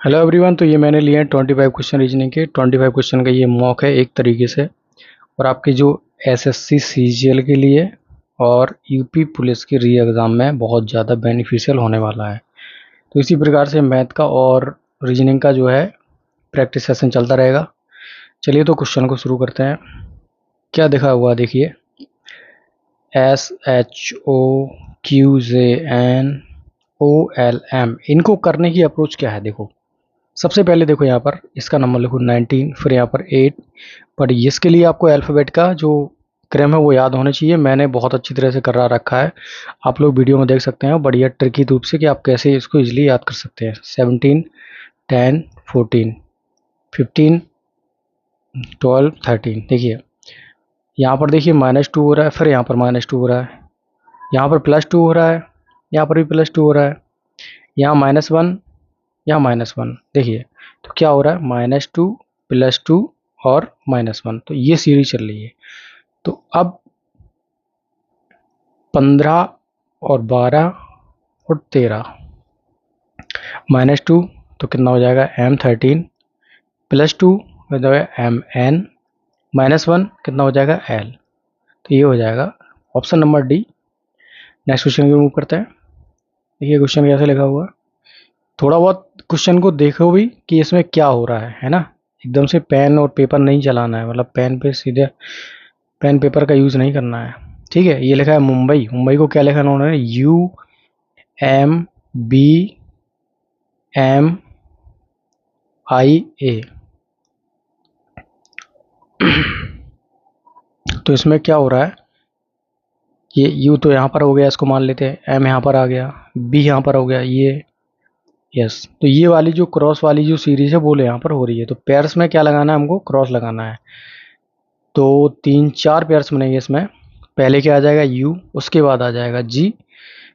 Hello everyone. तो ये मैंने लिए हैं 25 क्वेश्चन रीजनिंग के। 25 क्वेश्चन का ये मॉक है एक तरीके से, और आपकी जो एसएससी सीजीएल के लिए और यूपी पुलिस की री एग्ज़ाम में बहुत ज़्यादा बेनिफिशियल होने वाला है। तो इसी प्रकार से मैथ का और रीजनिंग का जो है प्रैक्टिस सेशन चलता रहेगा। चलिए तो क्वेश्चन को शुरू करते हैं। क्या दिखा हुआ देखिए, SHOQJNOLM, इनको करने की अप्रोच क्या है देखो। सबसे पहले देखो यहाँ पर इसका नंबर लिखो 19, फिर यहाँ पर 8। पर इसके लिए आपको अल्फ़ाबेट का जो क्रम है वो याद होना चाहिए। मैंने बहुत अच्छी तरह से करा रखा है, आप लोग वीडियो में देख सकते हैं बढ़िया ट्रिकी रूप से कि आप कैसे इसको इजीली याद कर सकते हैं। 17, 10, 14, 15, 12, 13। देखिए यहाँ पर देखिए -2 हो रहा है, फिर यहाँ पर -2 हो रहा है, यहाँ पर +2 हो रहा है, यहाँ पर भी +2 हो रहा है, यहाँ -1, यहाँ -1। देखिए तो क्या हो रहा है, -2, +2 और -1। तो ये सीरीज चल रही है। तो अब 15 और 12 और 13, -2 तो कितना हो जाएगा M13, +2 हो जाएगा MN, -1 कितना हो जाएगा L। तो ये हो जाएगा option number D. Next question को मूव करते हैं। देखिए क्वेश्चन कैसे लिखा हुआ है, थोड़ा बहुत क्वेश्चन को देखो भी कि इसमें क्या हो रहा है ना। एकदम से पेन और पेपर नहीं चलाना है, मतलब पेन पे सीधे पेन पेपर का यूज़ नहीं करना है। ठीक है, ये लिखा है मुंबई। मुंबई को क्या लिखा है उन्होंने, UMBMIA। तो इसमें क्या हो रहा है, ये यू तो यहाँ पर हो गया, इसको मान लेते हैं। एम यहाँ पर आ गया, बी यहाँ पर हो गया, ये यस। तो ये वाली जो क्रॉस वाली जो सीरीज है वो यहाँ पर हो रही है। तो पेयर्स में क्या लगाना है, हमको क्रॉस लगाना है। तो 3-4 पेयर्स बनेंगे इसमें। पहले क्या आ जाएगा यू, उसके बाद आ जाएगा जी,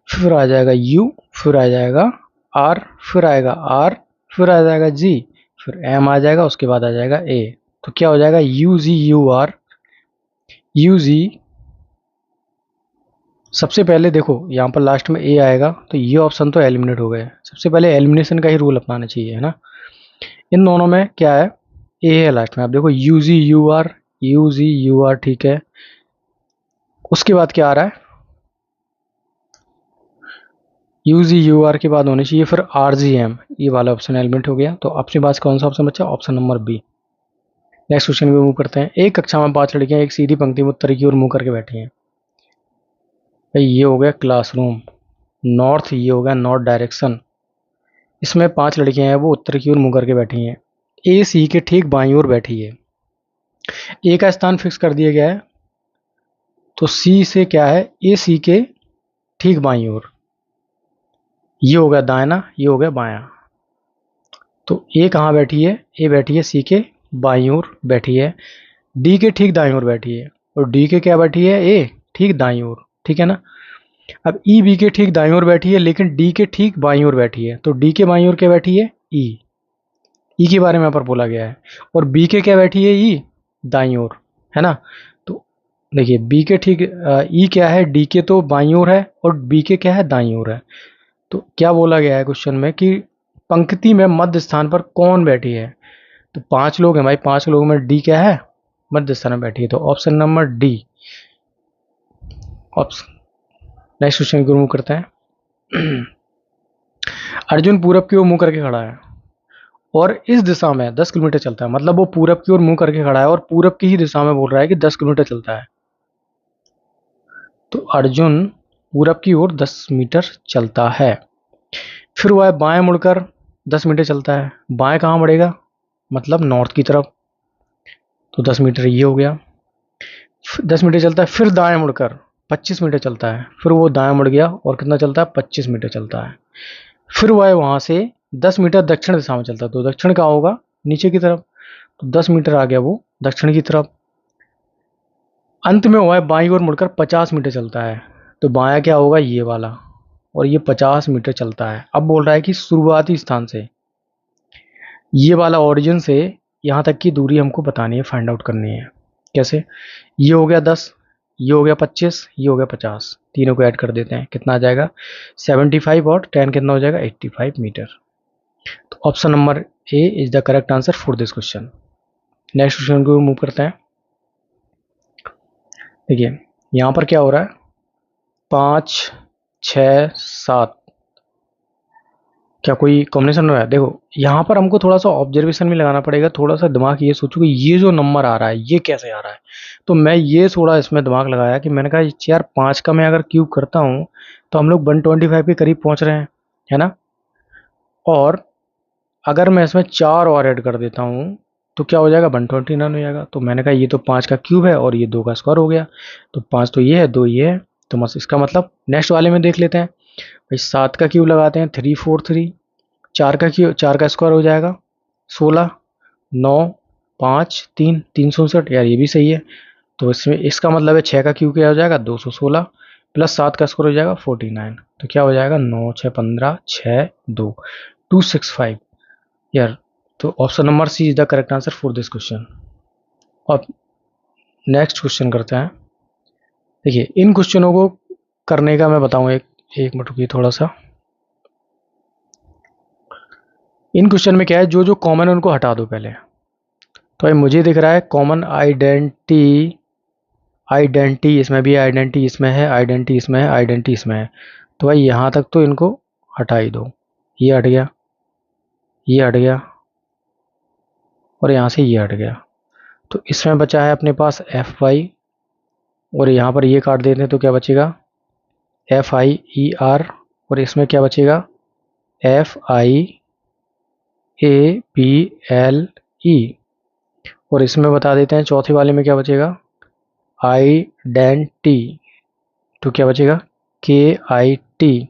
फिर आ जाएगा यू, फिर आ जाएगा आर, फिर आएगा आर, फिर आ जाएगा जी, फिर एम आ जाएगा, उसके बाद आ जाएगा ए। तो क्या हो जाएगा U G U R U G. सबसे पहले देखो यहाँ पर लास्ट में ए आएगा, तो ये ऑप्शन तो एलिमिनेट हो गए। सबसे पहले एलिमिनेशन का ही रूल अपनाना चाहिए, है ना। इन दोनों में क्या है, ए है लास्ट में। आप देखो U G U R, U G U R, ठीक है। उसके बाद क्या आ रहा है, यू जी यू आर के बाद होनी चाहिए फिर आर जी एम। ये वाला ऑप्शन एलिमिनेट हो गया। तो अपने पास कौन सा ऑप्शन बचा, option number B. Next question पे मूव करते हैं। एक कक्षा में 5 लड़कियां एक सीधी पंक्ति में उत्तर की ओर मुंह करके बैठी हैं। भाई ये हो गया क्लासरूम, नॉर्थ, ये हो गया नॉर्थ डायरेक्शन। इसमें 5 लड़कियां हैं वो उत्तर की ओर मुंह करके बैठी हैं। ए सी के ठीक बाईं ओर बैठी है। ए का स्थान फिक्स कर दिया गया है, तो सी से क्या है, ए सी के ठीक बाईं ओर। ये हो गया दायां, ये हो गया बायां। तो ए कहाँ बैठी है, ए बैठी है सी के बाईं ओर बैठी है, डी के ठीक दाईं ओर बैठी है, और डी के क्या बैठी है, ए ठीक दाईं ओर। ठीक है ना। अब ई बी के ठीक दाईं ओर बैठी है, लेकिन डी के ठीक बाईं ओर बैठी है। तो डी के बाईं ओर क्या बैठी है, ई। ई के बारे में यहाँ पर बोला गया है। और बी के क्या बैठी है, ई दाईं ओर, है ना। तो देखिए बी के ठीक, ई क्या है, डी के तो बाईं ओर है और बी के क्या है, दाईं ओर है। तो क्या बोला गया है क्वेश्चन में कि पंक्ति में मध्य स्थान पर कौन बैठी है। तो 5 लोग हैं भाई, 5 लोगों में डी क्या है, मध्य स्थान में बैठी है। तो option number D option. Next question को मूव करते हैं। अर्जुन पूरब की ओर मुंह करके खड़ा है और इस दिशा में 10 किलोमीटर चलता है। मतलब वो पूरब की ओर मुंह करके खड़ा है और पूरब की ही दिशा में बोल रहा है कि 10 किलोमीटर चलता है। तो अर्जुन पूरब की ओर 10 मीटर चलता है। फिर वह बाएं मुड़कर 10 मीटर चलता है। बाएं कहाँ मुड़ेगा, मतलब नॉर्थ की तरफ। तो 10 मीटर ये हो गया। 10 मीटर चलता है, फिर दाएं मुड़कर 25 मीटर चलता है। फिर वो दाएं मुड़ गया और कितना चलता है, 25 मीटर चलता है। फिर वह वहाँ से 10 मीटर दक्षिण दिशा में चलता है। तो दक्षिण कहाँ होगा, नीचे की तरफ। तो 10 मीटर आ गया वो दक्षिण की तरफ। अंत में वह बाईं ओर मुड़कर 50 मीटर चलता है। तो बायां क्या होगा, ये वाला, और ये 50 मीटर चलता है। अब बोल रहा है कि शुरुआती स्थान से, ये वाला ओरिजिन से यहाँ तक की दूरी हमको बतानी है, फाइंड आउट करनी है। कैसे, ये हो गया 10, ये हो गया 25, ये हो गया 50। तीनों को ऐड कर देते हैं, कितना आ जाएगा 75, और 10 कितना हो जाएगा 85 मीटर। तो option number A is the correct answer for this question. Next question को मूव करते हैं। देखिए यहाँ पर क्या हो रहा है, 5 6 7, क्या कोई कॉम्बिनेशन हो रहा है? देखो यहाँ पर हमको थोड़ा सा ऑब्जर्वेशन भी लगाना पड़ेगा, थोड़ा सा दिमाग ये सोचो कि ये जो नंबर आ रहा है ये कैसे आ रहा है। तो मैं ये थोड़ा इसमें दिमाग लगाया कि मैंने कहा यार 5 का मैं अगर क्यूब करता हूँ तो हम लोग 125 के करीब पहुँच रहे हैं, है ना। और अगर मैं इसमें 4 और ऐड कर देता हूँ तो क्या हो जाएगा, 129 हो जाएगा। तो मैंने कहा ये तो 5 का क्यूब है और ये 2 का स्क्वायर हो गया। तो 5 तो ये है, 2 ये है, तो बस इसका मतलब नेक्स्ट वाले में देख लेते हैं भाई। 7 का क्यूब लगाते हैं, 3 4 3। 4 का क्यूब, 4 का स्क्वायर हो जाएगा 16, 9 5 3 364, यार ये भी सही है। तो इसमें इसका मतलब है 6 का क्यूब क्या हो जाएगा, 216 प्लस 7 का स्क्वायर हो जाएगा 49। तो क्या हो जाएगा, 9 6 15 6 2 265 यार। तो option number C is the correct answer for this question. अब नेक्स्ट क्वेश्चन करते हैं। देखिए इन क्वेश्चनों को करने का मैं बताऊं, एक मिनट रुकिए थोड़ा सा। इन क्वेश्चन में क्या है, जो जो कॉमन है उनको हटा दो पहले। तो भाई मुझे दिख रहा है कॉमन आइडेंटिटी, आइडेंटिटी इसमें भी है, आइडेंटिटी इसमें है, आइडेंटिटी इसमें है, आइडेंटिटी इसमें है। तो भाई यहाँ तक तो इनको हटा ही दो। ये हट गया, ये हट गया और यहाँ से ये हट गया। तो इसमें बचा है अपने पास एफ वाई, और यहाँ पर ये काट देते हैं तो क्या बचेगा, एफ आई ई आर, और इसमें क्या बचेगा, F I A P L E, और इसमें बता देते हैं चौथे वाले में क्या बचेगा, आइडेंटी, तो क्या बचेगा, के आई टी।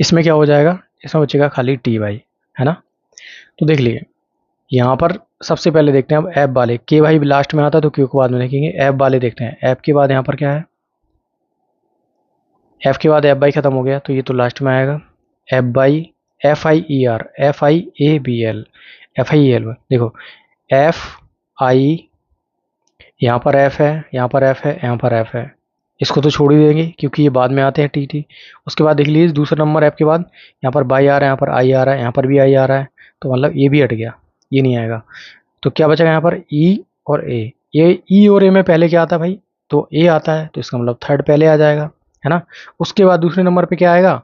इसमें क्या हो जाएगा, इसमें बचेगा खाली टी वाई, है ना। तो देख लिए यहाँ पर सबसे पहले देखते हैं अब ऐप वाले, के वाई लास्ट में आता है तो क्यू के बाद में देखेंगे। ऐप वाले देखते हैं, ऐप के बाद यहाँ पर क्या है, एफ के बाद एफ बाई खत्म हो गया तो ये तो लास्ट में आएगा। F by, F I E R, F I A B L, F I L, देखो एफ आई, यहाँ पर एफ है, यहाँ पर एफ है, यहाँ पर एफ है, इसको तो छोड़ ही देंगे क्योंकि ये बाद में आते हैं टी टी। उसके बाद देख लीजिए दूसरा नंबर एफ के बाद यहाँ पर बाई आ रहा है, यहाँ पर आई आ रहा है, यहाँ पर भी आई आ रहा है, तो मतलब ये भी हट गया, ये नहीं आएगा। तो क्या बचेगा यहाँ पर, ई और ए। ये ई और ए में पहले क्या आता है भाई, तो ए आता है, तो इसका मतलब थर्ड पहले आ जाएगा, है ना। उसके बाद दूसरे नंबर पे क्या आएगा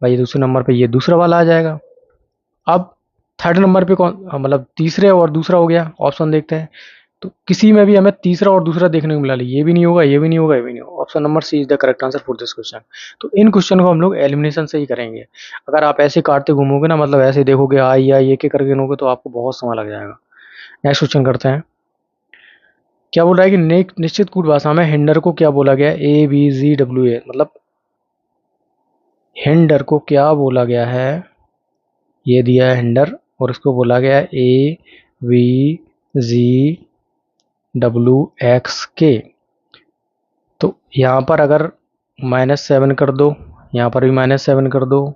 भाई, दूसरे नंबर पे ये दूसरा वाला आ जाएगा। अब थर्ड नंबर पे कौन, मतलब तीसरे और दूसरा हो गया, ऑप्शन देखते हैं। तो किसी में भी हमें तीसरा और दूसरा देखने को मिला, ये भी नहीं होगा, ये भी नहीं होगा, ये भी नहीं होगा। Option number C is the correct answer for this question. तो इन क्वेश्चन को हम लोग एलिमिनेशन से ही करेंगे। अगर आप ऐसे काटते घूमोगे ना, मतलब ऐसे देखोगे आई या ये के करके गिनोगे तो आपको बहुत समय लग जाएगा। नेक्स्ट क्वेश्चन करते हैं। क्या बोल रहा है कि निश्चित कूट भाषा में हिंडर को क्या बोला गया, A B ji W A, मतलब हिंडर को क्या बोला गया है, ये दिया है हिंडर और इसको बोला गया है A V ji W x के। तो यहाँ पर अगर -7 कर दो, यहाँ पर भी -7 कर दो,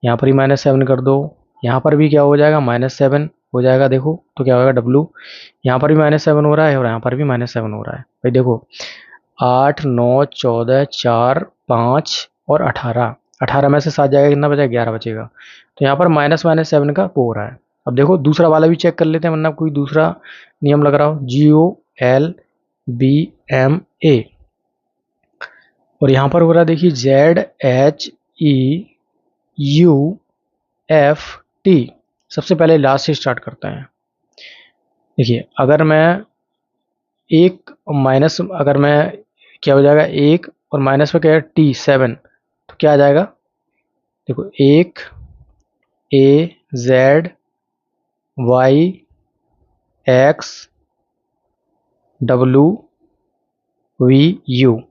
यहाँ पर भी -7 कर दो, यहाँ पर भी क्या हो जाएगा, -7 हो जाएगा। देखो तो क्या होगा डब्लू, यहाँ पर भी -7 हो रहा है और यहाँ पर भी -7 हो रहा है। भाई देखो 8 9 14 4 5 और 18, 18 में से 7 जाएगा, कितना बचेगा, 11 बचेगा। तो यहाँ पर -7 का हो रहा है। अब देखो दूसरा वाला भी चेक कर लेते हैं, वरना कोई दूसरा नियम लग रहा हो, GOLBMA, और यहाँ पर हो रहा है देखिए ZHEUFT। सबसे पहले लास्ट से स्टार्ट करते हैं। देखिए अगर मैं एक माइनस, अगर मैं क्या हो जाएगा, एक और माइनस में क्या है टी 7, तो क्या आ जाएगा, देखो एक A Z Y X W V U,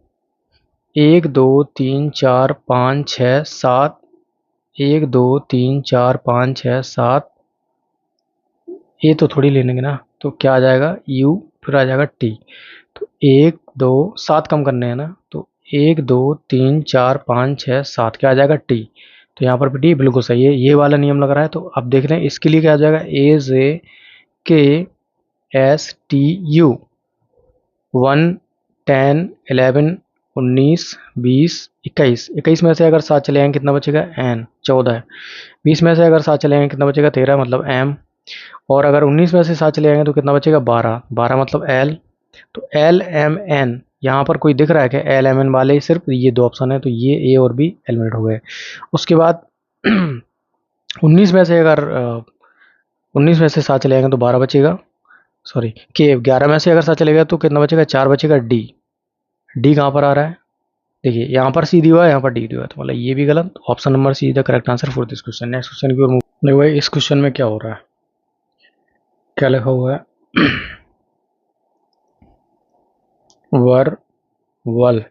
1 2 3 4 5 6 7, 1 2 3 4 5 6 7, ये तो थोड़ी ले लेंगे ना, तो क्या आ जाएगा यू, फिर आ जाएगा टी। तो 1 2 7 कम करने हैं ना, तो 1 2 3 4 5 6 7, क्या आ जाएगा टी। तो यहाँ पर भी टी बिल्कुल सही है, ये वाला नियम लग रहा है। तो अब देख रहे हैं इसके लिए क्या आ जाएगा, ए जे के एस टी यू 1 10 11 19, 20, 21। 21 में से अगर 7 चले जाएंगे कितना बचेगा? एन। 14 है। 20 में से अगर 7 चले जाएंगे कितना बचेगा? 13 मतलब एम। और अगर 19 में से 7 चले जाएंगे तो कितना बचेगा? 12। 12 मतलब एल। तो एल एम एन यहाँ पर कोई दिख रहा है क्या? एल एम एन वाले सिर्फ ये दो ऑप्शन है, तो ये ए और बी एलिमिनेट हो गए। उसके बाद 19 में से अगर 19 में से 7 चले जाएंगे तो 12 बचेगा। सॉरी, के 11 में से अगर 7 चलेगा तो कितना बचेगा? 4 बचेगा। डी। डी कहाँ पर आ रहा है? देखिए यहाँ पर सी दिया हुआ है, यहाँ पर डी दिया हुआ है, तो मतलब ये भी गलत। Option number C is the correct answer for this question. Next question की ओर मूव। देखो भाई इस क्वेश्चन में क्या हो रहा है, क्या लिखा हुआ है? वर वल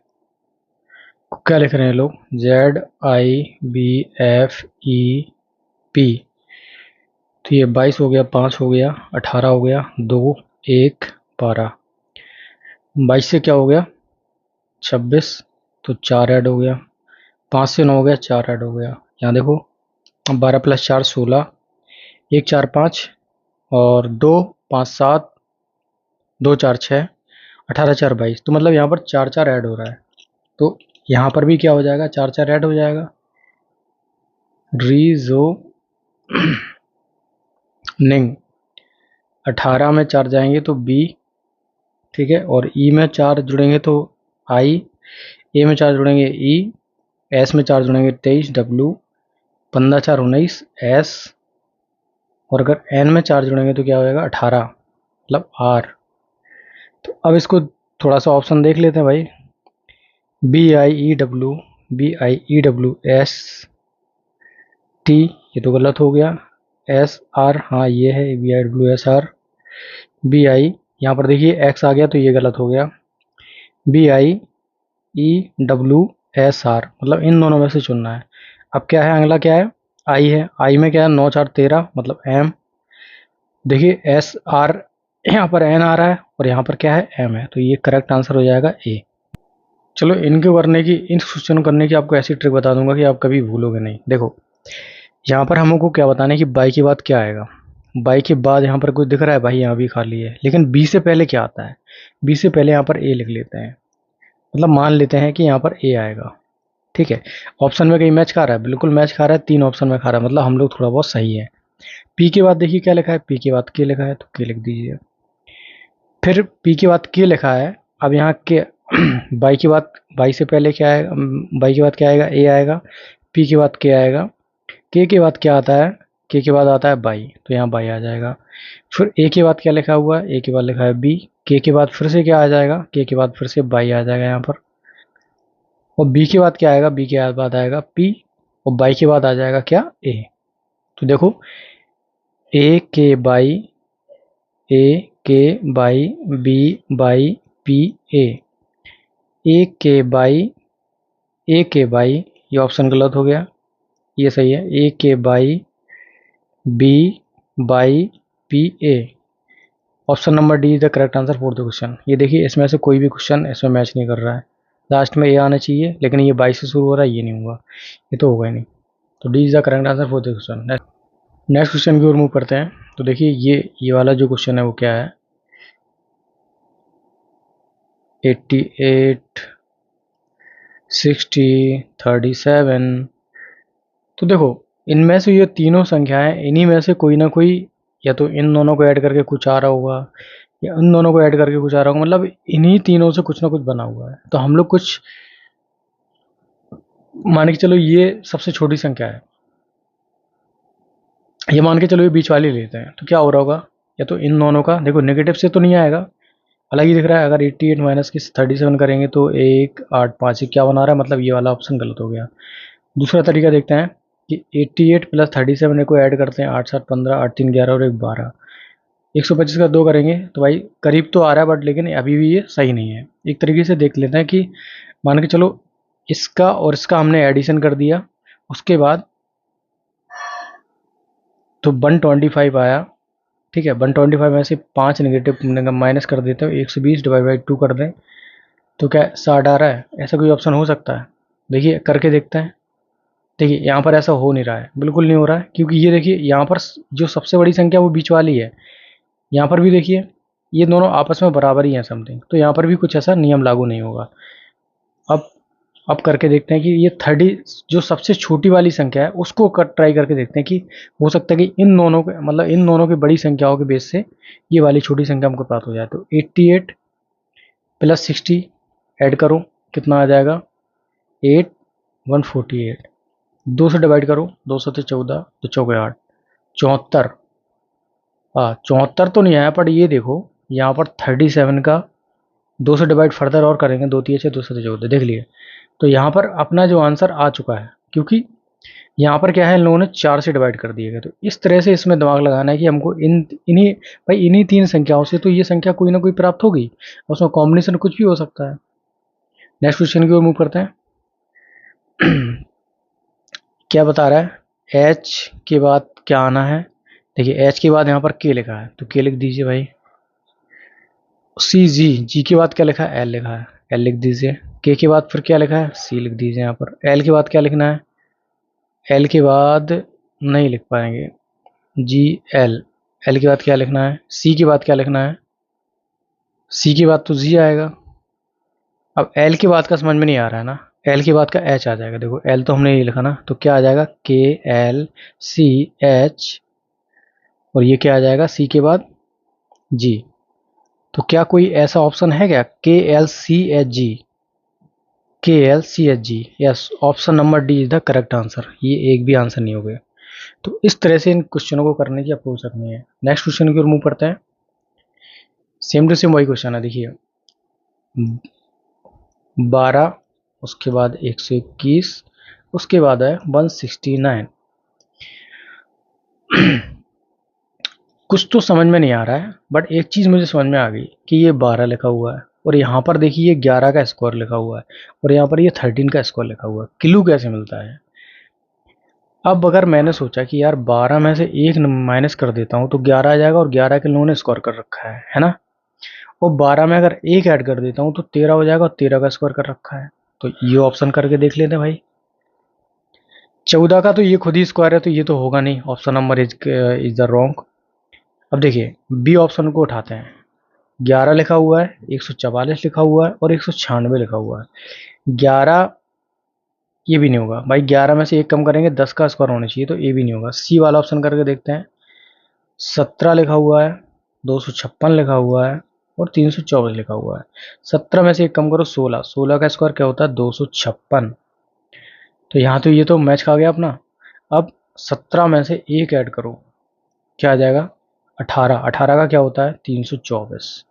क्या लिख रहे हैं लोग? ZIBFEP। तो ये 22 हो गया, 5 हो गया, 18 हो गया, 2, 1, 12। 22 से क्या हो गया? 26, तो 4 ऐड हो गया। 5 से 9 हो गया, 4 ऐड हो गया। यहाँ देखो 12 + 4 16, 1 4 5 और 2 5 7, 2 4 6, 18 4 22। तो मतलब यहाँ पर 4 4 ऐड हो रहा है। तो यहाँ पर भी क्या हो जाएगा? 4 4 ऐड हो जाएगा। रीजोनिंग 18 में 4 जाएंगे तो बी, ठीक है, और ई में 4 जुड़ेंगे तो आई, ए में 4 जुड़ेंगे ई, एस में 4 जुड़ेंगे 23 डब्ल्यू, 15 4 19 एस, और अगर एन में 4 जुड़ेंगे तो क्या हो जाएगा? 18 मतलब आर। तो अब इसको थोड़ा सा ऑप्शन देख लेते हैं भाई। BIEW, BIEWS टी, ये तो गलत हो गया। SR, हाँ ये है BIWSR। BI, यहाँ पर देखिए एक्स आ गया तो ये गलत हो गया। BIEWSR मतलब इन दोनों में से चुनना है। अब क्या है? अगला क्या है? आई है। आई में क्या है? 9 4 13 मतलब एम। देखिए SR, यहाँ पर एन आ रहा है और यहाँ पर क्या है? एम है, तो ये करेक्ट आंसर हो जाएगा ए। चलो इनको करने की, इन क्वेश्चन को करने की आपको ऐसी ट्रिक बता दूंगा कि आप कभी भूलोगे नहीं। देखो यहाँ पर हमको क्या बताना है कि बाई के बाद क्या आएगा। बाई के बाद यहाँ पर कुछ दिख रहा है भाई, यहाँ भी खाली है, लेकिन बी से पहले क्या आता है? बी से पहले यहाँ पर ए लिख लेते हैं। मतलब मान लेते हैं कि यहाँ पर ए आएगा, ठीक है। ऑप्शन में कहीं मैच खा रहा है? बिल्कुल मैच खा रहा है, 3 ऑप्शन में खा रहा है, मतलब हम लोग थोड़ा बहुत सही है। पी के बाद देखिए क्या लिखा है? पी के बाद के लिखा है, तो के लिख दीजिए। फिर पी के बाद के लिखा है। अब यहाँ के बाई के बाद, बाई से पहले क्या आएगा? बाई के बाद क्या आएगा? ए आएगा। पी के बाद के आएगा। के बाद क्या आता है? के बाद आता है बाई, तो यहाँ बाई आ जाएगा। फिर ए के बाद क्या लिखा हुआ है? ए के बाद लिखा है बी। के बाद फिर से क्या आ जाएगा? के बाद फिर से बाई आ जाएगा यहाँ पर। और बी के बाद क्या आएगा? बी के बाद आएगा पी, और बाई के बाद आ जाएगा क्या? ए। तो देखो ए K by, A K by, B by, P A. A K by, A K by, ये ऑप्शन गलत हो गया, ये सही है। A K by, B by, P A. Option number D is the correct answer for the question. ये देखिए इसमें से कोई भी क्वेश्चन इसमें मैच नहीं कर रहा है। लास्ट में ए आना चाहिए, लेकिन ये 22 से शुरू हो रहा है, ये नहीं होगा, ये तो होगा ही नहीं। तो D is the correct answer for the question. Next question की ओर मूव करते हैं। तो देखिए ये वाला जो क्वेश्चन है वो क्या है? 88, 60, 37। तो देखो इनमें से ये तीनों संख्याएं, इन्हीं में से कोई ना कोई, या तो इन दोनों को ऐड करके कुछ आ रहा होगा, या इन दोनों को ऐड करके कुछ आ रहा होगा, मतलब इन्हीं तीनों से कुछ ना कुछ बना हुआ है। तो हम लोग कुछ मान के चलो ये सबसे छोटी संख्या है, ये मान के चलो ये बीच वाली लेते हैं, तो क्या हो रहा होगा? या तो इन दोनों का, देखो नेगेटिव से तो नहीं आएगा, अलग ही दिख रहा है। अगर 88 माइनस की 37 करेंगे तो 1 8 5 क्या बना रहा है? मतलब ये वाला ऑप्शन गलत हो गया। दूसरा तरीका देखते हैं कि 88 + 37 को ऐड करते हैं, 8 7 15, 8 3 11 और 1 12। 125 का 2 करेंगे तो भाई करीब तो आ रहा है, बट लेकिन अभी भी ये सही नहीं है। एक तरीके से देख लेते हैं कि मान के चलो इसका और इसका हमने एडिशन कर दिया, उसके बाद तो 125 आया, ठीक है। 125 में से 5 नेगेटिव माइनस कर देते हो, 120 / 2 कर दें तो क्या 60 आ रहा है? ऐसा कोई ऑप्शन हो सकता है? देखिए करके देखते हैं। देखिए यहाँ पर ऐसा हो नहीं रहा है, बिल्कुल नहीं हो रहा है, क्योंकि ये देखिए यहाँ पर जो सबसे बड़ी संख्या वो बीच वाली है। यहाँ पर भी देखिए ये दोनों आपस में बराबर ही हैं समथिंग, तो यहाँ पर भी कुछ ऐसा नियम लागू नहीं होगा। अब अब करके देखते हैं कि ये 30 जो सबसे छोटी वाली संख्या है उसको ट्राई करके देखते हैं कि हो सकता है कि इन दोनों के मतलब इन दोनों की बड़ी संख्याओं के बेस से ये वाली छोटी संख्या हमको प्राप्त हो जाए। तो 88 प्लस 60 ऐड करो, कितना आ जाएगा 8 148। 2 से डिवाइड करो, 2 से 14, तो चौके 8 74। हाँ 74 तो नहीं आया, पर ये देखो यहाँ पर 37 का 2 से डिवाइड फर्दर और करेंगे, 2 3 6 2 से 14 देख लिए। तो यहाँ पर अपना जो आंसर आ चुका है, क्योंकि यहाँ पर क्या है इन लोगों ने 4 से डिवाइड कर दिए गए। तो इस तरह से इसमें दिमाग लगाना है कि हमको इन्हीं 3 संख्याओं से तो ये संख्या कोई ना कोई प्राप्त होगी, उसमें कॉम्बिनेशन कुछ भी हो सकता है। नेक्स्ट क्वेश्चन की ओर मूव करते हैं। क्या बता रहा है, एच के बाद क्या आना है। देखिए एच के बाद यहाँ पर के लिखा है तो के लिख दीजिए भाई। सी जी, जी के बाद क्या लिखा है, एल लिखा है, एल लिख दीजिए। के बाद फिर क्या लिखा है, सी लिख दीजिए यहाँ पर। एल के बाद क्या लिखना है, एल के बाद नहीं लिख पाएंगे, जी एल। एल के बाद क्या लिखना है, सी के बाद क्या लिखना है, सी के बाद तो जी आएगा। अब एल के बाद का समझ में नहीं आ रहा है ना, एल के बाद का एच आ जाएगा। देखो एल तो हमने ये लिखा ना, तो क्या आ जाएगा के एल सी एच, और ये क्या आ जाएगा सी के बाद जी। तो क्या कोई ऐसा ऑप्शन है क्या, के L C H G, K L C H G, yes option number D is the correct answer. ये एक भी आंसर नहीं हो गया। तो इस तरह से इन क्वेश्चनों को करने की अप्रोच रखनी है। नेक्स्ट क्वेश्चन की ओर मूव करते हैं। सेम टू सेम वही क्वेश्चन है, देखिए 12, उसके बाद 121, उसके बाद है 169। कुछ तो समझ में नहीं आ रहा है, बट एक चीज़ मुझे समझ में आ गई कि ये 12 लिखा हुआ है, और यहाँ पर देखिए ये 11 का स्क्वायर लिखा हुआ है, और यहाँ पर ये 13 का स्क्वायर लिखा हुआ है। किलो कैसे मिलता है। अब अगर मैंने सोचा कि यार 12 में से एक माइनस कर देता हूँ तो 11 आ जाएगा, और 11 के लोगों ने स्क्वायर कर रखा है ना। और 12 में अगर एक ऐड कर देता हूँ तो 13 हो जाएगा, और 13 का स्क्वायर कर रखा है। तो ये ऑप्शन करके देख लेते हैं भाई। 14 का तो ये खुद ही स्क्वायर है, तो ये तो होगा नहीं, option number is the wrong. अब देखिए बी ऑप्शन को उठाते हैं। 11 लिखा हुआ है, 144 लिखा हुआ है, और 196 लिखा हुआ है। 11 ये भी नहीं होगा भाई, 11 में से एक कम करेंगे 10 का स्क्वायर होना चाहिए, तो ये भी नहीं होगा। सी वाला ऑप्शन करके देखते हैं। 17 लिखा हुआ है, 256 लिखा हुआ है, और 324 लिखा हुआ है। 17 में से एक कम करो 16, 16 का स्क्वायर क्या होता है 256। तो यहाँ तो ये तो मैच खा गया अपना। अब 17 में से एक ऐड करो, क्या आ जाएगा 18, 18 का क्या होता है 324।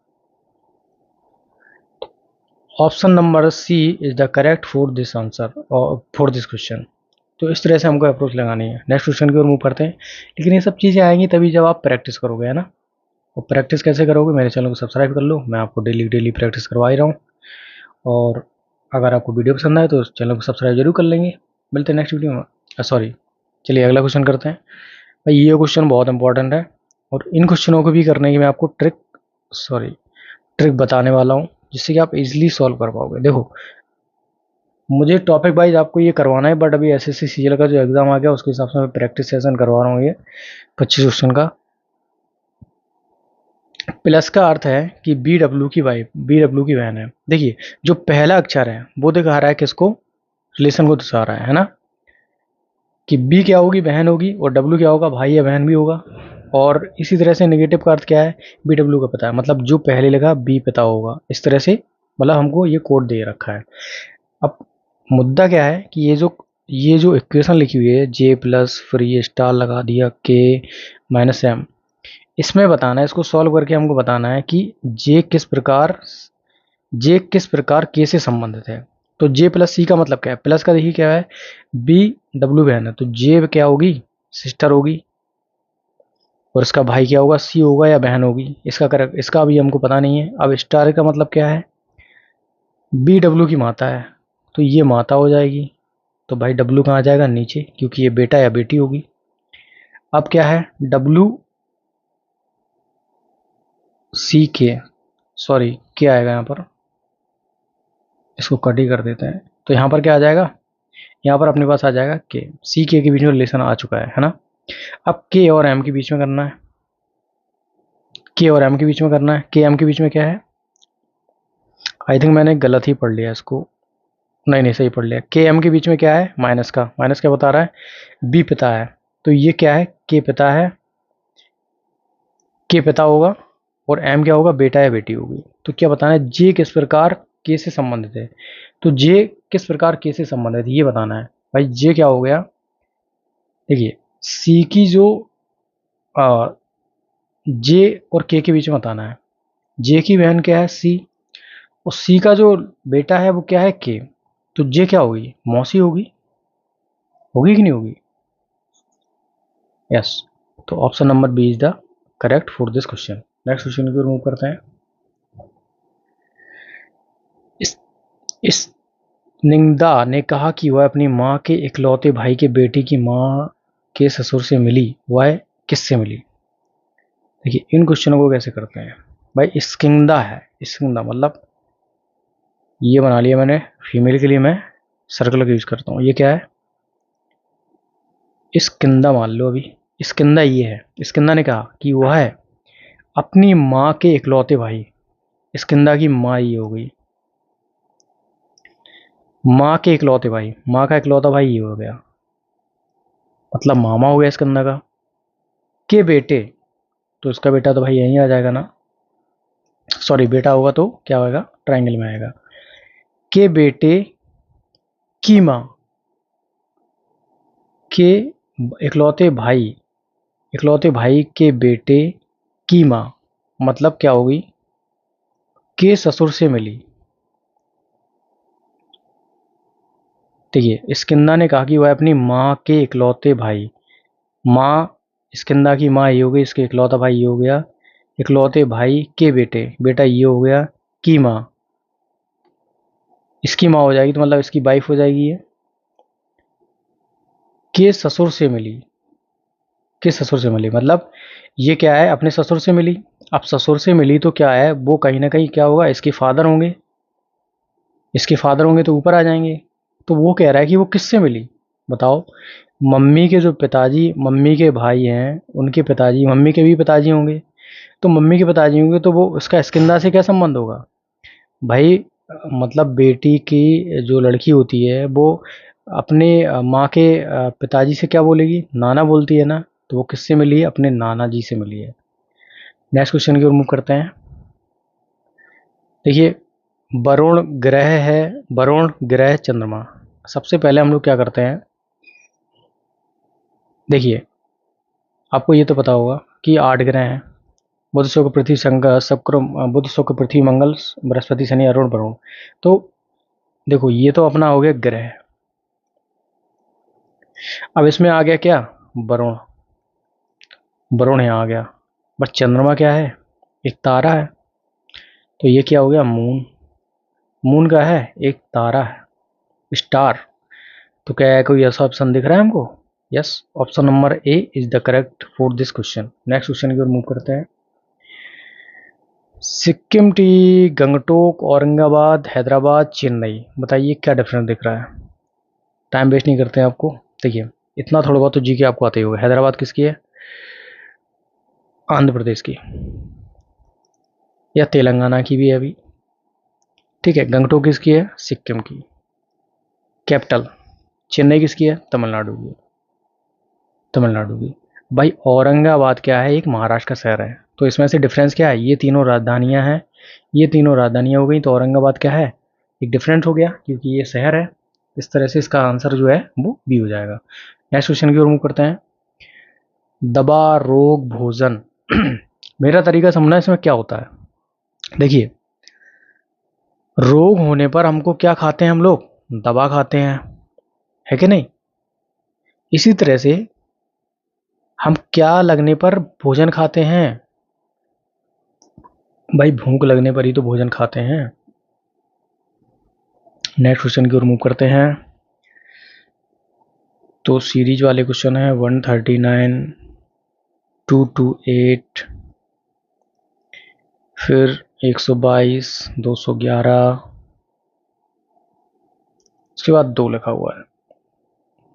Option number C is the correct for this answer और फॉर दिस क्वेश्चन। तो इस तरह से हमको अप्रोच लगानी है। नेक्स्ट क्वेश्चन की ओर मूव करते हैं। लेकिन ये सब चीज़ें आएंगी तभी जब आप प्रैक्टिस करोगे, है ना। और प्रैक्टिस कैसे करोगे, मेरे चैनल को सब्सक्राइब कर लो, मैं आपको डेली डेली प्रैक्टिस करवा ही रहा हूँ। और अगर आपको वीडियो पसंद आए तो चैनल को सब्सक्राइब जरूर कर लेंगे। मिलते हैं नेक्स्ट वीडियो में। सॉरी, चलिए अगला क्वेश्चन करते हैं। भाई ये क्वेश्चन बहुत इंपॉर्टेंट है, और इन क्वेश्चनों को भी करने की मैं आपको ट्रिक बताने वाला हूँ, जिससे कि आप इजीली सॉल्व कर पाओगे। देखो मुझे टॉपिक वाइज आपको ये करवाना है, बट अभी एसएससी सीजीएल का जो एग्ज़ाम आ गया उसके हिसाब से मैं प्रैक्टिस सेशन करवा रहा हूँ ये 25 क्वेश्चन का। प्लस का अर्थ है कि बी डब्ल्यू की वैन है। देखिए जो पहला अक्षर है वो दिखा रहा है किसको, रिलेशन को दर्शा रहा है ना, कि बी क्या होगी बहन होगी, और डब्ल्यू क्या होगा भाई या बहन भी होगा। और इसी तरह से नेगेटिव का अर्थ क्या है, बी डब्ल्यू का पता है, मतलब जो पहले लिखा बी पता होगा। इस तरह से मतलब हमको ये कोड दे रखा है। अब मुद्दा क्या है कि ये जो इक्वेशन लिखी हुई है जे प्लस फिर ये स्टार लगा दिया के माइनस एम, इसमें बताना है, इसको सॉल्व करके हमको बताना है कि जे किस प्रकार के से संबंधित है। तो जे प्लस सी का मतलब क्या है, प्लस का देखिए क्या है, बी डब्ल्यू बहन है, तो जे क्या होगी सिस्टर होगी, और इसका भाई क्या होगा सी होगा या बहन होगी। इसका करेक्ट, इसका अभी हमको पता नहीं है। अब स्टार का मतलब क्या है, बी डब्ल्यू की माता है, तो ये माता हो जाएगी। तो भाई डब्ल्यू कहाँ आ जाएगा नीचे, क्योंकि ये बेटा या बेटी होगी। अब क्या है डब्ल्यू सी के, सॉरी क्या आएगा यहाँ पर, इसको कट ही कर देते हैं। तो यहाँ पर क्या आ जाएगा, यहाँ पर अपने पास आ जाएगा के, सी के बीच में रिलेशन आ चुका है ना। अब के और एम के बीच में करना है, के और एम के बीच में करना है। के एम के बीच में क्या है, आई थिंक मैंने गलत ही पढ़ लिया इसको। नहीं नहीं, सही पढ़ लिया। के एम के बीच में क्या है, माइनस का, माइनस क्या बता रहा है, बी पिता है, तो ये क्या है, के पिता है, के पिता होगा, और एम क्या होगा, बेटा या बेटी होगी। तो क्या बताना है, जे किस प्रकार के से संबंधित है, तो जे किस प्रकार के से संबंधित है ये बताना है। भाई जे क्या हो गया, देखिए सी की जो जे और के बीच में बताना है, जे की बहन क्या है, सी, और सी का जो बेटा है वो क्या है, के, तो जे क्या होगी, मौसी होगी, होगी कि नहीं होगी, यस। तो option number B is the correct for this question. Next question की ओर मूव करते हैं। इस इस निंदा ने कहा कि वह अपनी माँ के इकलौते भाई के बेटी की माँ के ससुर से मिली, वह किससे मिली। देखिए इन क्वेश्चनों को कैसे करते हैं, भाई स्किंदा है, स्किंदा मतलब ये बना लिया मैंने, फीमेल के लिए मैं सर्कल का यूज करता हूँ, ये क्या है, स्किंदा मान लो अभी, स्किंदा ये है, स्किंदा ने कहा कि वह है अपनी माँ के इकलौते भाई, स्किंदा की माँ ये हो गई, माँ के इकलौते भाई, माँ का इकलौता भाई ये हो गया, मतलब मामा हो गया स्किंदा का, के बेटे, तो इसका बेटा तो भाई यहीं आ जाएगा ना, सॉरी बेटा होगा तो क्या होगा, ट्राइंगल में आएगा, के बेटे की माँ, के इकलौते भाई के बेटे की माँ, मतलब क्या होगी, के ससुर से मिली। देखिए स्किंदा ने कहा कि वह अपनी माँ के इकलौते भाई, माँ स्किंदा की माँ ये हो गई, इसके इकलौता भाई ये हो गया, इकलौते भाई के बेटे, बेटा ये हो गया, की माँ, इसकी माँ हो जाएगी तो मतलब इसकी वाइफ हो जाएगी ये, के ससुर से मिली, के ससुर से मिली मतलब ये क्या है, अपने ससुर से मिली। अब ससुर से मिली तो क्या है, वो कहीं ना कहीं क्या होगा, इसके फादर होंगे, इसके फादर होंगे तो ऊपर आ जाएंगे। तो वो कह रहा है कि वो किससे मिली, बताओ, मम्मी के जो पिताजी, मम्मी के भाई हैं उनके पिताजी, मम्मी के भी पिताजी होंगे, तो मम्मी के पिताजी होंगे तो वो उसका स्किंदा से क्या संबंध होगा भाई, मतलब बेटी की जो लड़की होती है वो अपने माँ के पिताजी से क्या बोलेगी, नाना बोलती है ना, तो वो किससे मिली है, अपने नाना जी से मिली है। नेक्स्ट क्वेश्चन की ओर मूव करते हैं। देखिए वरुण ग्रह है, वरुण ग्रह चंद्रमा, सबसे पहले हम लोग क्या करते हैं, देखिए आपको ये तो पता होगा कि 8 ग्रह हैं, बुध शुक्र पृथ्वी शुक्र, बुध शुक्र पृथ्वी मंगल बृहस्पति शनि अरुण वरुण। तो देखो ये तो अपना हो गया ग्रह, अब इसमें आ गया क्या, वरुण, वरुण यहाँ आ गया, बट चंद्रमा क्या है, एक तारा है, तो ये क्या हो गया, मून, मून का है एक तारा है, स्टार। तो क्या है, कोई ऐसा ऑप्शन दिख रहा है हमको, yes, option number A is the correct for this question. Next question की ओर मूव करते हैं। सिक्किम टी, गंगटोक, औरंगाबाद, हैदराबाद, चेन्नई, बताइए क्या डिफरेंस दिख रहा है। टाइम वेस्ट नहीं करते हैं आपको, देखिए इतना थोड़ा बहुत तो जी के आपको आते ही होगा, हैदराबाद किसकी है, आंध्र प्रदेश की, या तेलंगाना की भी है अभी, ठीक है, गंगटोक किसकी है, सिक्किम की कैपिटल, चेन्नई किसकी है, तमिलनाडु की, तमिलनाडु की। भाई औरंगाबाद क्या है, एक महाराष्ट्र का शहर है, तो इसमें से डिफरेंस क्या है, ये तीनों राजधानियां हैं, ये तीनों राजधानियां हो गई, तो औरंगाबाद क्या है, एक डिफरेंट हो गया क्योंकि ये शहर है, इस तरह से इसका आंसर जो है वो बी हो जाएगा। नेक्स्ट क्वेश्चन की ओर मूव करते हैं। दवा रोग भोजन मेरा तरीका समझना इसमें क्या होता है, देखिए रोग होने पर हमको क्या खाते हैं हम लोग, दवा खाते हैं, है कि नहीं, इसी तरह से हम क्या लगने पर भोजन खाते हैं, भाई भूख लगने पर ही तो भोजन खाते हैं। नेक्स्ट क्वेश्चन की ओर मूव करते हैं। तो सीरीज वाले क्वेश्चन है 139, 228, फिर 122, 211, उसके बाद 2 लिखा हुआ है,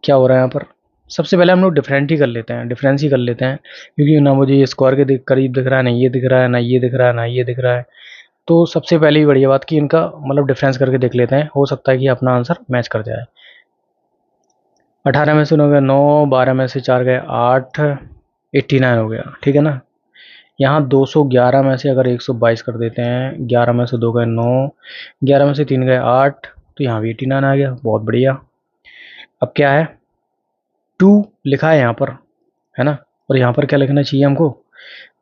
क्या हो रहा है यहाँ पर, सबसे पहले हम लोग डिफरेंट ही कर लेते हैं, डिफरेंस ही कर लेते हैं, क्योंकि ना मुझे ये स्क्वायर के करीब दिख रहा है, ना ये दिख रहा है, ना ये दिख रहा है, ना ये दिख रहा है, तो सबसे पहले ही बढ़िया बात कि इनका मतलब डिफरेंस करके देख लेते हैं, हो सकता है कि अपना आंसर मैच कर जाए। 18 में से 9 गया 9, 12 में से 4 गए 8, 89 हो गया, ठीक है ना। यहाँ 211 में से अगर 122 कर देते हैं, 11 में से 2 गए 9, 11 में से 3 गए 8, तो यहाँ भी 89 आ गया, बहुत बढ़िया। अब क्या है, 2 लिखा है यहाँ पर, है ना, और यहाँ पर क्या लिखना चाहिए हमको।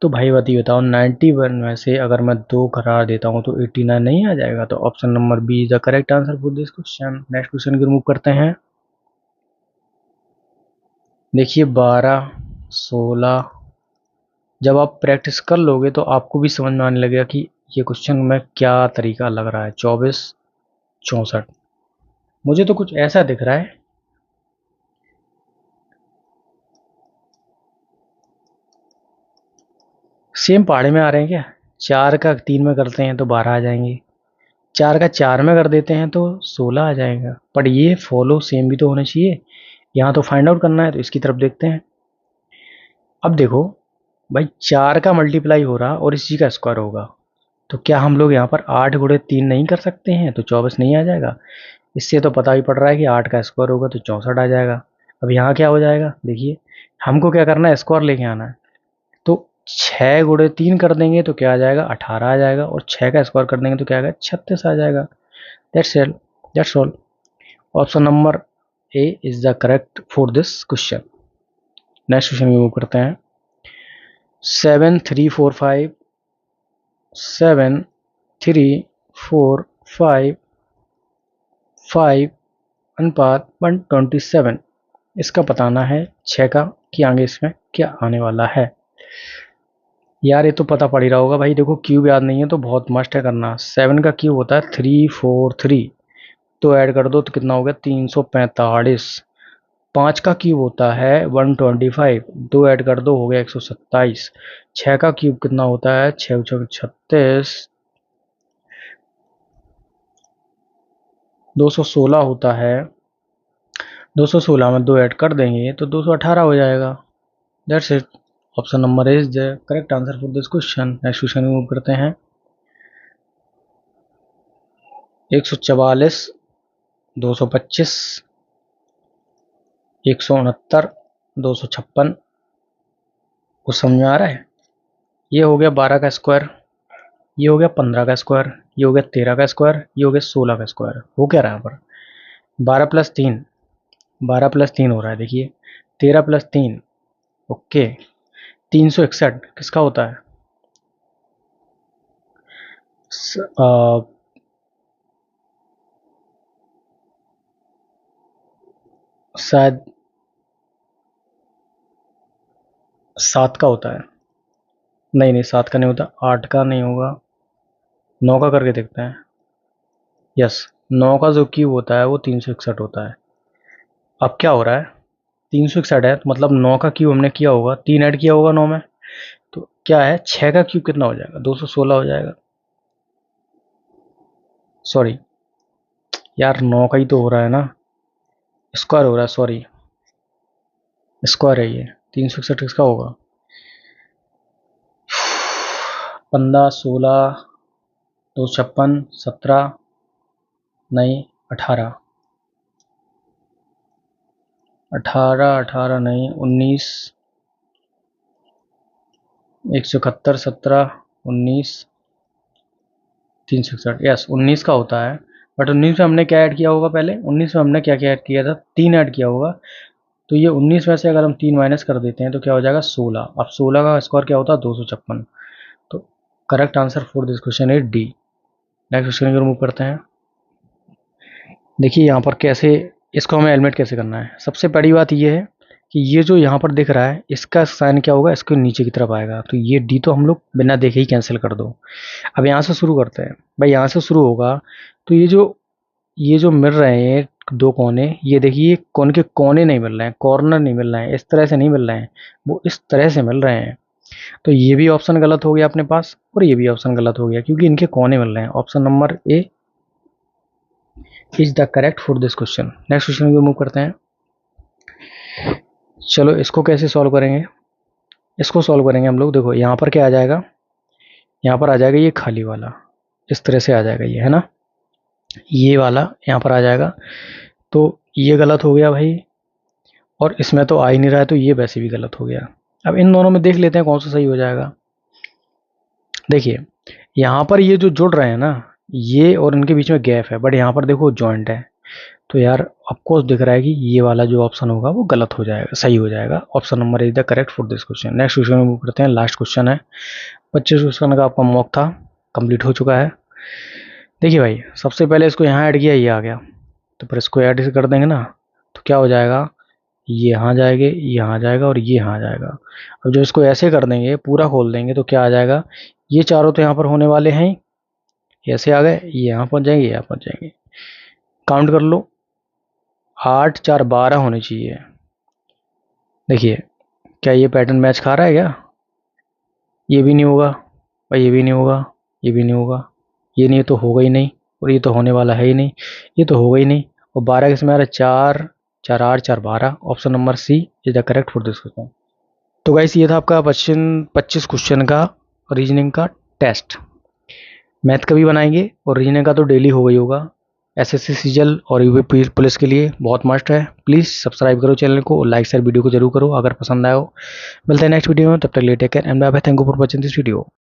तो भाई बात ये बताओ, 91 में से अगर मैं 2 करार देता हूँ तो 89 नहीं आ जाएगा। तो option number B is the correct answer for this question. Next question की रिमूव करते हैं। देखिए 12, 16, जब आप प्रैक्टिस कर लोगे तो आपको भी समझ में आने लगेगा कि ये क्वेश्चन में क्या तरीका लग रहा है। 24, 64, मुझे तो कुछ ऐसा दिख रहा है। सेम पहाड़े में आ रहे हैं क्या। 4 का 3 में करते हैं तो 12 आ जाएंगे, 4 का 4 में कर देते हैं तो 16 आ जाएगा। पर ये फॉलो सेम भी तो होना चाहिए, यहाँ तो फाइंड आउट करना है, तो इसकी तरफ देखते हैं। अब देखो भाई, 4 का मल्टीप्लाई हो रहा और इसी का स्क्वायर होगा, तो क्या हम लोग यहाँ पर 8 गुणे 3 नहीं कर सकते हैं, तो 24 नहीं आ जाएगा। इससे तो पता ही पड़ रहा है कि 8 का स्क्वायर होगा तो 64 आ जाएगा। अब यहाँ क्या हो जाएगा, देखिए हमको क्या करना है, स्क्वायर लेके आना है। तो 6 गुणे 3 कर देंगे तो क्या आ जाएगा, 18 आ जाएगा, और 6 का स्क्वायर कर देंगे तो क्या आएगा, 36 आ जाएगा। That's all. Option number A is the correct for this question. Next question में मूव करते हैं। 7, 3, 4, 5, 7, 3, 4, 5, 5 अनुपात 127, इसका बताना है 6 का कि आगे इसमें क्या आने वाला है। यार ये तो पता पड़ ही रहा होगा भाई, देखो क्यूब याद नहीं है तो बहुत मस्त है करना। 7 का क्यूब होता है 343, तो ऐड कर दो तो कितना हो गया, 345। 5 का क्यूब होता है 125, 2 ऐड कर दो हो गया 127। 6 का क्यूब कितना होता है, 6 छक 36, 216 होता है। 216 में 2 ऐड कर देंगे तो 218 हो जाएगा। That's it. Option number is the correct answer for this question. Next question move करते हैं। 144, 225, 169, 256, कुछ समझ में आ रहा है। ये हो गया 12 का स्क्वायर, ये हो गया 15 का स्क्वायर, ये हो गया 13 का स्क्वायर, ये हो गया 16 का स्क्वायर। हो क्या रहा है पर 12 प्लस 3, 12 प्लस 3 हो रहा है, देखिए 13 प्लस 3, ओके 361 किसका होता है, शायद 7 का होता है। नहीं नहीं 7 का नहीं होता, 8 का नहीं होगा, 9 का करके देखते हैं। यस, 9 का जो क्यूब होता है वो 361 होता है। अब क्या हो रहा है, 361 है तो मतलब 9 का क्यूब हमने किया होगा, 3 ऐड किया होगा 9 में, तो क्या है 6 का क्यूब कितना हो जाएगा, 216 हो जाएगा। सॉरी यार, 9 का ही तो हो रहा है ना, स्क्वायर हो रहा है, सॉरी स्क्वायर है ये। 361 किसका होगा, 15, 16, 256, 17, नहीं 18, 18, 18 नहीं 19, 171, 17, 19, 361, यस 19 का होता है। बट 19 में हमने क्या ऐड किया होगा, पहले 19 में हमने क्या क्या ऐड किया था, 3 ऐड किया होगा। तो ये 19 में से अगर हम 3 माइनस कर देते हैं तो क्या हो जाएगा 16। अब 16 का स्क्वायर क्या होता है 256। तो correct answer for this question is D. Next question को रिमूव करते हैं। देखिए यहाँ पर कैसे इसको हमें एलिमिनेट कैसे करना है। सबसे बड़ी बात ये है कि ये जो यहाँ पर दिख रहा है इसका साइन क्या होगा, इसके नीचे की तरफ आएगा, तो ये डी तो हम लोग बिना देखे ही कैंसिल कर दो। अब यहाँ से शुरू करते हैं भाई, यहाँ से शुरू होगा तो ये जो मिल रहे हैं दो कोने, ये देखिए कोन के कोने नहीं मिल रहे हैं, कॉर्नर नहीं मिल रहे हैं, इस तरह से नहीं मिल रहे हैं, वो इस तरह से मिल रहे हैं। तो ये भी ऑप्शन गलत हो गया अपने पास, और ये भी ऑप्शन गलत हो गया क्योंकि इनके कोने मिल रहे हैं। Option number A is the correct for this question. Next question को मूव करते हैं। चलो इसको कैसे सॉल्व करेंगे, इसको सॉल्व करेंगे हम लोग। देखो यहाँ पर क्या आ जाएगा, यहाँ पर आ जाएगा ये खाली वाला, इस तरह से आ जाएगा ये, है ना। ये वाला यहाँ पर आ जाएगा, तो ये गलत हो गया भाई, और इसमें तो आ ही नहीं रहा है, तो ये वैसे भी गलत हो गया। अब इन दोनों में देख लेते हैं कौन सा सही हो जाएगा। देखिए यहाँ पर ये जो जुड़ रहे हैं ना, ये और इनके बीच में गैप है, बट यहाँ पर देखो जॉइंट है, तो यार ऑफकोर्स दिख रहा है कि ये वाला जो ऑप्शन होगा वो गलत हो जाएगा, सही हो जाएगा। Option number is the correct for this question. Next question में मूव करते हैं, लास्ट क्वेश्चन है। 25 क्वेश्चन का आपका मॉक था, कंप्लीट हो चुका है। देखिए भाई, सबसे पहले इसको यहाँ ऐड किया, ये आ गया, तो फिर इसको ऐड कर देंगे ना, तो क्या हो जाएगा, ये यहाँ जाएंगे, यहाँ जाएगा, और ये यहाँ जाएगा। अब जब इसको ऐसे कर देंगे, पूरा खोल देंगे, तो क्या आ जाएगा, ये चारों तो यहाँ पर होने वाले हैं, ऐसे आ गए, ये यहाँ पहुँच जाएंगे, यहाँ पहुँच जाएंगे। काउंट कर लो, 8 4 12 होने चाहिए। देखिए क्या ये पैटर्न मैच खा रहा है क्या, ये भी नहीं होगा भाई, ये भी नहीं होगा, ये भी नहीं होगा, ये नहीं तो होगा ही नहीं, और ये तो होने वाला है ही नहीं, ये तो होगा ही नहीं। और 12 किसमें आ रहा है, 4 4 8 4 12, option number C is the correct for this question. तो गाइस ये था आपका 25 क्वेश्चन का रीजनिंग का टेस्ट। मैथ का भी बनाएंगे और रीजनिंग का तो डेली हो गई होगा। एसएससी सीजल और यूपी पुलिस के लिए बहुत मस्ट है। प्लीज़ सब्सक्राइब करो चैनल को और लाइक शेयर वीडियो को जरूर करो अगर पसंद आया हो। मिलते हैं नेक्स्ट वीडियो में, तब तक लिए take care and bye bye. Thank you for watching this video.